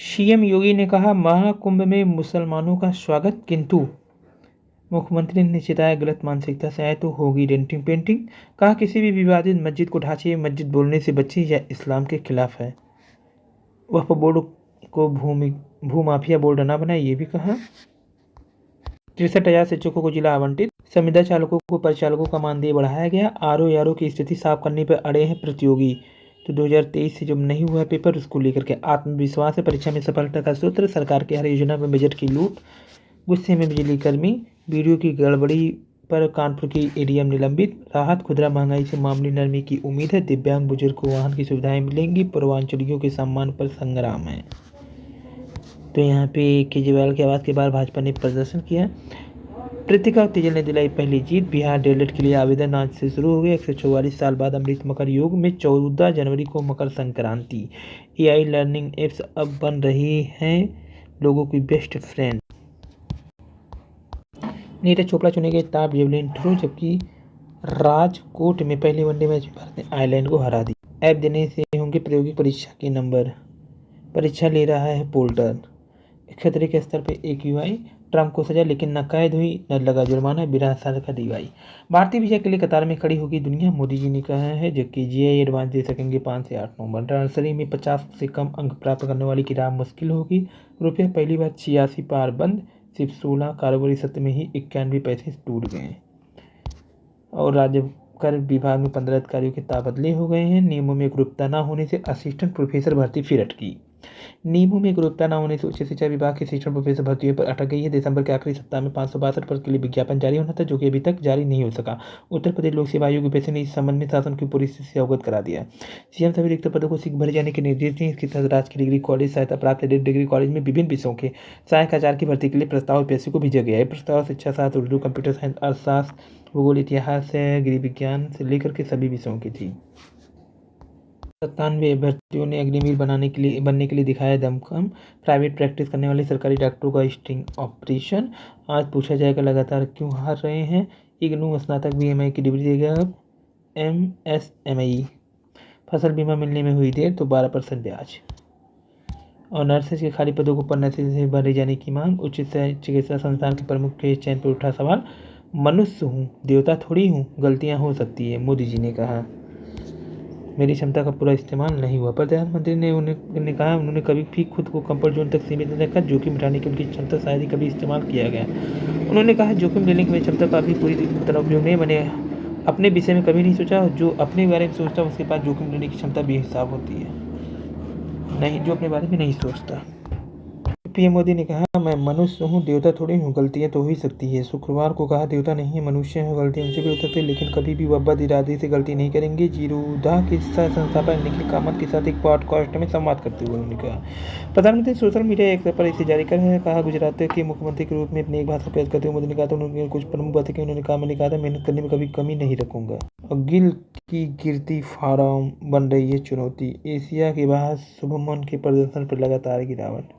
CM योगी ने कहा महाकुंभ में मुसलमानों का स्वागत, किंतु मुख्यमंत्री ने चेताया गलत मानसिकता से आए तो होगी डेंटिंग पेंटिंग। कहा किसी भी विवादित मस्जिद को ढांचे मस्जिद बोलने से बचे या इस्लाम के खिलाफ है। वक्फ बोर्ड को भूमाफिया बोर्ड न बनाए, ये भी कहा। 63,000 शिक्षकों को जिला आवंटित। संविदा चालकों को परिचालकों का मानदेय बढ़ाया गया। आरओ की स्थिति साफ करने पर अड़े हैं प्रतियोगी। तो 2023 से जब नहीं हुआ पेपर, उसको लेकर के आत्मविश्वास है परीक्षा में सफलता का सूत्र। सरकार की हर योजना में बजट की लूट। गुस्से में बिजली कर्मी। वीडियो की गड़बड़ी पर कानपुर की एडीएम निलंबित। राहत खुदरा महंगाई से मामूली नरमी की उम्मीद है। दिव्यांग बुजुर्ग को वाहन की सुविधाएं मिलेंगी। पूर्वांचलियों के सम्मान पर संग्राम है। तो यहाँ पे केजरीवाल के आवास के बाहर भाजपा ने प्रदर्शन किया। कृतिका तेजल ने दिलाई पहली जीत। बिहार डीएलएड के लिए आवेदन आज से शुरू हो गए। 144 साल बाद अमृत मकर योग में 14 जनवरी को Makar Sankranti. AI learning apps अब बन रही हैं लोगों की बेस्ट फ्रेंड। नीरज चोपड़ा चुने गए टॉप जेवलिन थ्रो, जबकि राजकोट में पहले वनडे मैच में भारत ने आयरलैंड को हरा दिया। ऐप देने से होंगे प्रायोगिक परीक्षा के नंबर। परीक्षा ले रहा है पोर्टल। खतरे के स्तर पर AQI। ट्रंप को सजा लेकिन न कैद हुई न लगा जुर्माना। 12 साल का DUI। भारतीय वीजा के लिए कतार में खड़ी होगी दुनिया, मोदी जी ने कहा है। जबकि GI एडवांस दे सकेंगे 5 से 8 नवंबर। नर्सरी में 50 से कम अंक प्राप्त करने वाली की राह मुश्किल होगी। रुपये पहली बार 86 पार बंद। सिर्फ 16 कारोबारी सत्र में ही 91 पैसे टूट गए। और राज्य कर विभाग में 15 अधिकारियों के तबादले हो गए हैं। नियमों में एकरूपता न होने से असिस्टेंट प्रोफेसर भर्ती फिर अटकी। नियमों में एकरूपता न होने से उच्च शिक्षा विभाग की असिस्टेंट प्रोफेसर भर्तियों पर अटक गई है। दिसंबर के आखिरी सप्ताह में 562 पद के लिए विज्ञापन जारी होना था, जो कि अभी तक जारी नहीं हो सका। उत्तर प्रदेश लोक सेवा आयोग की ने इस संबंध में शासन की पूरी स्थिति से अवगत करा दिया। सीएम सभी रिक्त पदों को शीघ्र भरे जाने के निर्देश दिए। इसके तहत राजकीय डिग्री कॉलेज, सहायता प्राप्त डिग्री कॉलेज में विभिन्न विषयों के सहायक आचार्य की भर्ती के लिए प्रस्ताव यूपीएससी को भेजा गया है। प्रस्ताव शिक्षा शास्त्र, उर्दू, कंप्यूटर साइंस, अर्थशास्त्र, भूगोल, इतिहास, गृह विज्ञान से लेकर के सभी विषयों की थी। 97 अभ्यर्थियों ने अग्निवीर बनने के लिए दिखाया दमखम। प्राइवेट प्रैक्टिस करने वाले सरकारी डॉक्टरों का स्टिंग ऑपरेशन। आज पूछा जाएगा लगातार क्यों हार रहे हैं। इग्नू स्नातक BMI की डिग्री देगा अब MSME। फसल बीमा मिलने में हुई देर तो 12% ब्याज। और नर्सेज के खाली पदों को नर्सेज से भरे जाने की मांग। उच्च चिकित्सा संस्थान के प्रमुख के चयन पर उठा सवाल। मनुष्य हूँ, देवता थोड़ी हूँ, गलतियाँ हो सकती है, मोदी जी ने कहा। मेरी क्षमता का पूरा इस्तेमाल नहीं हुआ। प्रधानमंत्री ने कहा उन्होंने कभी भी खुद को कंफर्ट जोन तक सीमित नहीं रखा। जोखिम उठाने की उनकी क्षमता शायद ही कभी इस्तेमाल किया गया। उन्होंने कहा जोखिम लेने की मेरी क्षमता का अभी पूरी तरह उपयोग नहीं। मैंने अपने विषय में कभी नहीं सोचा। जो अपने बारे में सोचता उसके पास जोखिम लेने की क्षमता बेहिसाब होती है। नहीं, जो अपने बारे में नहीं सोचता। पीएम मोदी ने कहा मैं मनुष्य हूँ, देवता थोड़ी हूँ, गलतियाँ तो हो ही सकती है। शुक्रवार को कहा देवता नहीं है, मनुष्य है, गलतियाँ उनसे भी हो सकती है, लेकिन कभी भी बद इरादे से गलती नहीं करेंगे। जीरोधा के संस्थापक निखिल कामत के साथ एक पॉडकास्ट में संवाद करते हुए उन्होंने कहा। प्रधानमंत्री सोशल मीडिया एक पर इसे जारी कर है। कहा गुजरात के मुख्यमंत्री के रूप में अपनी एक भाषा पेश करते हुए मोदी ने कहा था उन्होंने कुछ प्रमुख बातें की। उन्होंने कहा मैंने कहा था मेहनत करने में कभी कमी नहीं रखूंगा। और गिल की गिरती फार्म बन रही है चुनौती। एशिया के बाहर शुभमन के प्रदर्शन पर लगातार गिरावट।